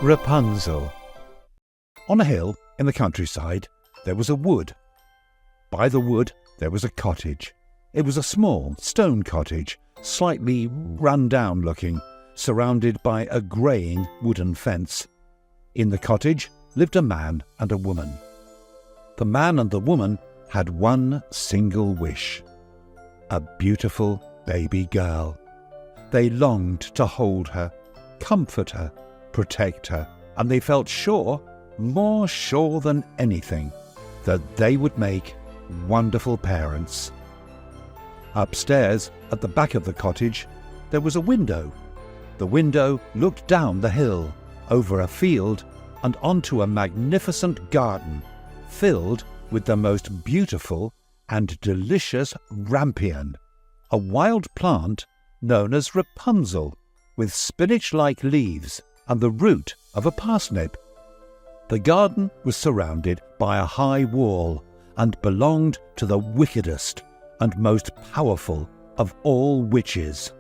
Rapunzel. On a hill in the countryside there was a wood. By the wood there was a cottage. It was a small stone cottage, slightly run down looking, surrounded by a greying wooden fence. In the cottage lived a man and a woman. The man and the woman had one single wish: a beautiful baby girl. They longed to hold her, comfort her, protect her, and they felt sure, more sure than anything, that they would make wonderful parents. Upstairs, at the back of the cottage, there was a window. The window looked down the hill, over a field, and onto a magnificent garden, filled with the most beautiful and delicious rampion, a wild plant known as Rapunzel, with spinach-like leaves and the root of a parsnip. The garden was surrounded by a high wall and belonged to the wickedest and most powerful of all witches.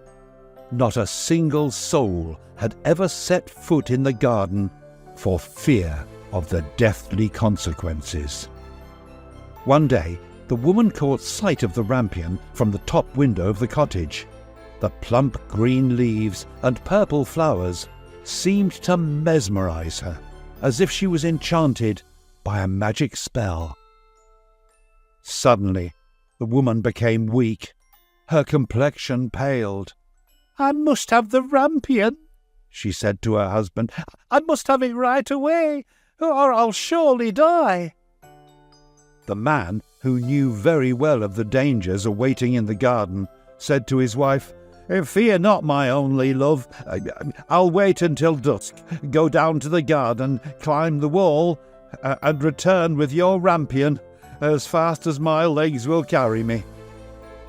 Not a single soul had ever set foot in the garden for fear of the deathly consequences. One day, the woman caught sight of the rampion from the top window of the cottage. The plump green leaves and purple flowers seemed to mesmerize her, as if she was enchanted by a magic spell. Suddenly, the woman became weak. Her complexion paled. "I must have the rampion," she said to her husband. "I must have it right away, or I'll surely die." The man, who knew very well of the dangers awaiting in the garden, said to his wife, "Fear not, my only love. I'll wait until dusk, go down to the garden, climb the wall, and return with your rampion as fast as my legs will carry me."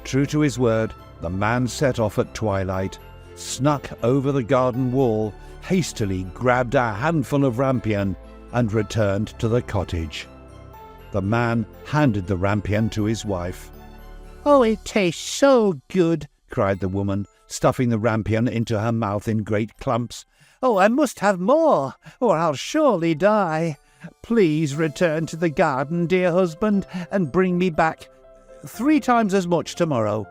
True to his word, the man set off at twilight, snuck over the garden wall, hastily grabbed a handful of rampion, and returned to the cottage. The man handed the rampion to his wife. "Oh, it tastes so good," cried the woman, stuffing the rampion into her mouth in great clumps. "Oh, I must have more, or I'll surely die. Please return to the garden, dear husband, and bring me back 3 times as much tomorrow."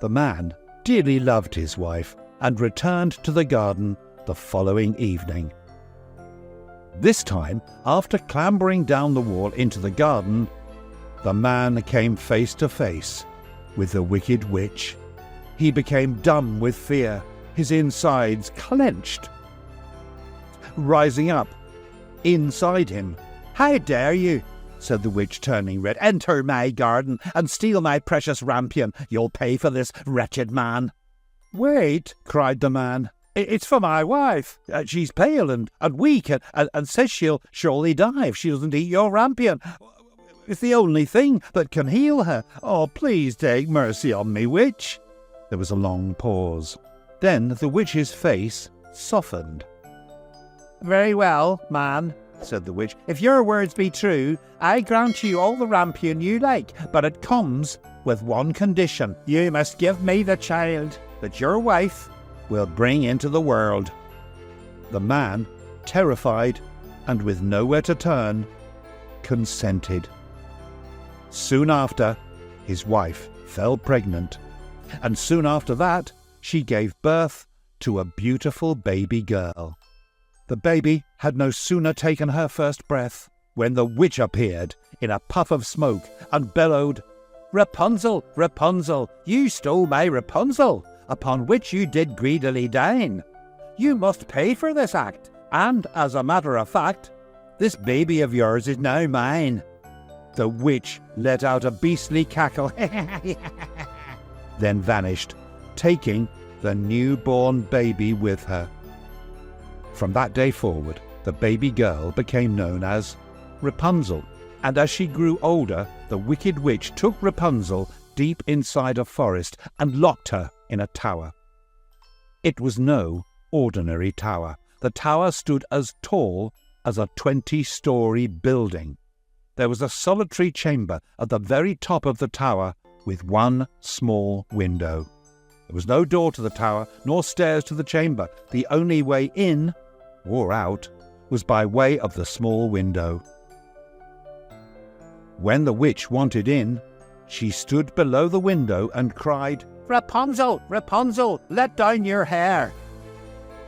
The man dearly loved his wife and returned to the garden the following evening. This time, after clambering down the wall into the garden, the man came face to face with the wicked witch. He became dumb with fear, his insides clenched, rising up inside him. "How dare you," said the witch, turning red, "enter my garden and steal my precious rampion? You'll pay for this, wretched man." "Wait," cried the man. "It's for my wife. She's pale and weak and says she'll surely die if she doesn't eat your rampion. It's the only thing that can heal her. Oh, please take mercy on me, witch." There was a long pause. Then the witch's face softened. "Very well, man," said the witch. "If your words be true, I grant you all the rampion you like, but it comes with one condition. You must give me the child that your wife will bring into the world." The man, terrified and with nowhere to turn, consented. Soon after, his wife fell pregnant, and soon after that, she gave birth to a beautiful baby girl. The baby had no sooner taken her first breath when the witch appeared in a puff of smoke and bellowed, "Rapunzel, Rapunzel, you stole my Rapunzel, upon which you did greedily dine. You must pay for this act, and as a matter of fact, this baby of yours is now mine." The witch let out a beastly cackle, then vanished, taking the newborn baby with her. From that day forward, the baby girl became known as Rapunzel, and as she grew older, the wicked witch took Rapunzel deep inside a forest and locked her in a tower. It was no ordinary tower. The tower stood as tall as a 20-story building. There was a solitary chamber at the very top of the tower with one small window. There was no door to the tower, nor stairs to the chamber. The only way in, or out, was by way of the small window. When the witch wanted in, she stood below the window and cried, "Rapunzel, Rapunzel, let down your hair."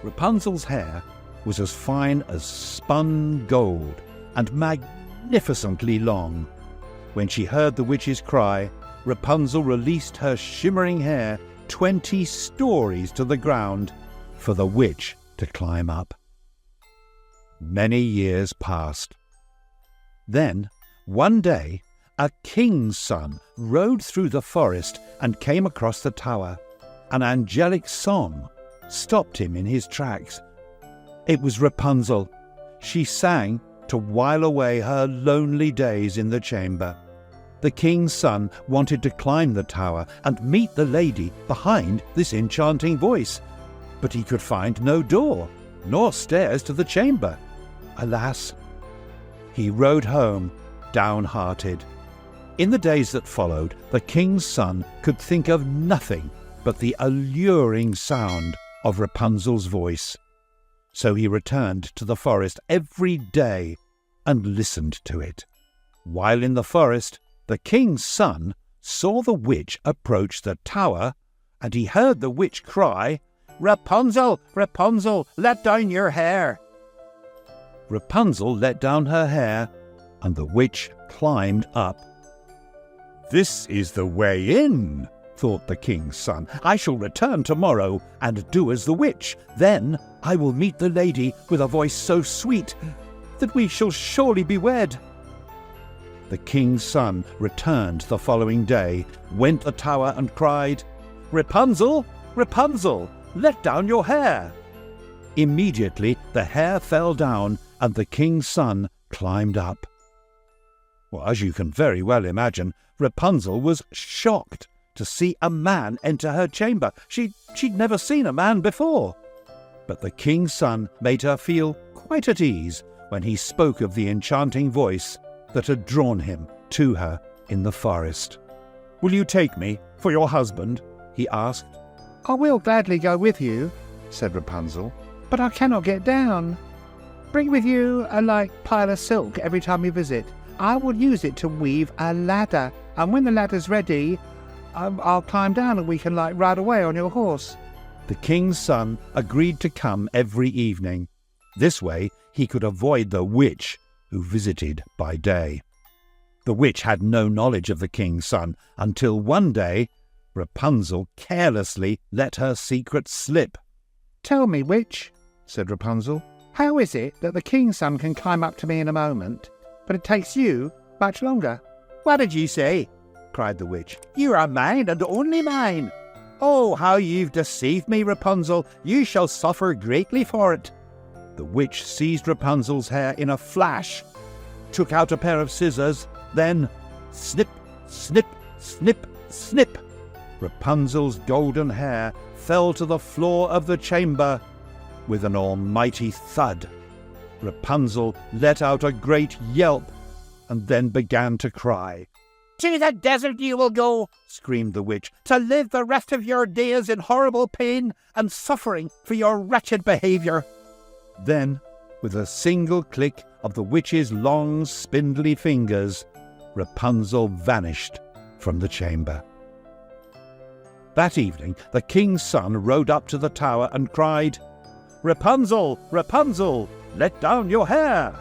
Rapunzel's hair was as fine as spun gold and magnificently long. When she heard the witch's cry, Rapunzel released her shimmering hair 20 stories to the ground for the witch to climb up. Many years passed. Then, one day, a king's son rode through the forest and came across the tower. An angelic song stopped him in his tracks. It was Rapunzel. She sang to while away her lonely days in the chamber. The king's son wanted to climb the tower and meet the lady behind this enchanting voice, but he could find no door, nor stairs to the chamber. Alas! He rode home, downhearted. In the days that followed, the king's son could think of nothing but the alluring sound of Rapunzel's voice. So he returned to the forest every day and listened to it. While in the forest, the king's son saw the witch approach the tower, and he heard the witch cry, "Rapunzel, Rapunzel, let down your hair." Rapunzel let down her hair, and the witch climbed up. "This is the way in," thought the king's son. "I shall return tomorrow and do as the witch. Then I will meet the lady with a voice so sweet that we shall surely be wed." The king's son returned the following day, went to the tower and cried, "Rapunzel, Rapunzel, let down your hair." Immediately the hair fell down and the king's son climbed up. Well, as you can very well imagine, Rapunzel was shocked to see a man enter her chamber. She'd never seen a man before. But the king's son made her feel quite at ease when he spoke of the enchanting voice that had drawn him to her in the forest. "Will you take me for your husband?" he asked. "I will gladly go with you," said Rapunzel, "but I cannot get down. Bring with you a light pile of silk every time you visit. I will use it to weave a ladder, and when the ladder's ready, I'll climb down and we can ride away on your horse." The king's son agreed to come every evening. This way he could avoid the witch who visited by day. The witch had no knowledge of the king's son until one day Rapunzel carelessly let her secret slip. "Tell me, witch," said Rapunzel, "how is it that the king's son can climb up to me in a moment, but it takes you much longer?" "What did you say?" cried the witch. "You are mine and only mine. Oh, how you've deceived me, Rapunzel. You shall suffer greatly for it." The witch seized Rapunzel's hair in a flash, took out a pair of scissors, then snip, snip, snip, snip. Rapunzel's golden hair fell to the floor of the chamber with an almighty thud. Rapunzel let out a great yelp and then began to cry. "To the desert you will go," screamed the witch, "to live the rest of your days in horrible pain and suffering for your wretched behaviour." Then, with a single click of the witch's long, spindly fingers, Rapunzel vanished from the chamber. That evening, the king's son rode up to the tower and cried, "Rapunzel, Rapunzel, let down your hair."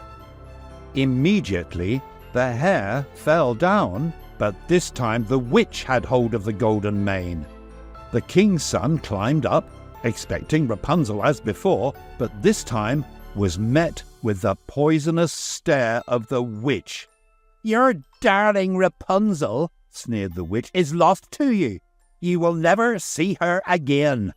Immediately, the hair fell down, but this time the witch had hold of the golden mane. The king's son climbed up, expecting Rapunzel as before, but this time was met with the poisonous stare of the witch. "Your darling Rapunzel," sneered the witch, "is lost to you. You will never see her again."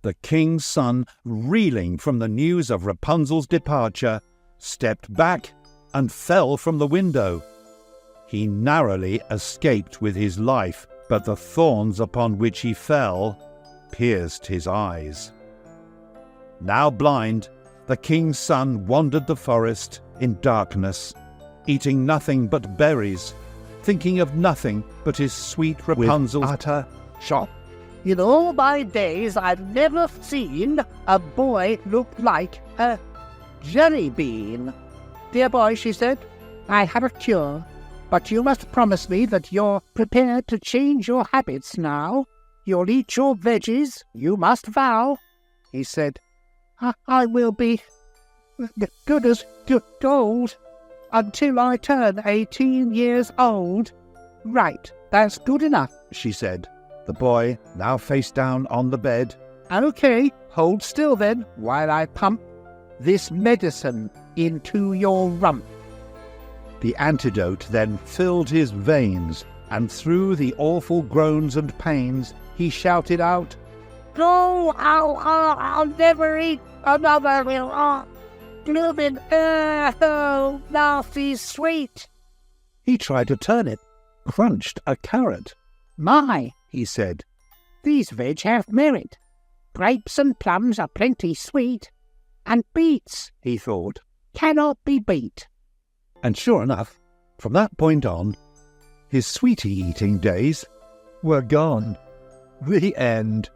The king's son, reeling from the news of Rapunzel's departure, stepped back and fell from the window. He narrowly escaped with his life, but the thorns upon which he fell pierced his eyes. Now blind, the king's son wandered the forest in darkness, eating nothing but berries, thinking of nothing but his sweet Rapunzel. With utter shock. In all my days, I've never seen a boy look like a jelly bean. Dear boy, she said, I have a cure, but you must promise me that you're prepared to change your habits now. You'll eat your veggies, you must vow. He said, I will be good as gold until I turn 18 years old. Right, that's good enough, she said. The boy, now face down on the bed. Okay, hold still then while I pump this medicine into your rump. The antidote then filled his veins, and through the awful groans and pains, he shouted out, No, I'll never eat another blooming nasty sweet. He tried to turn it, crunched a carrot. My, He said, these veg have merit. Grapes and plums are plenty sweet, and beets, he thought. cannot be beat. And sure enough, from that point on, his sweetie-eating days were gone. The end.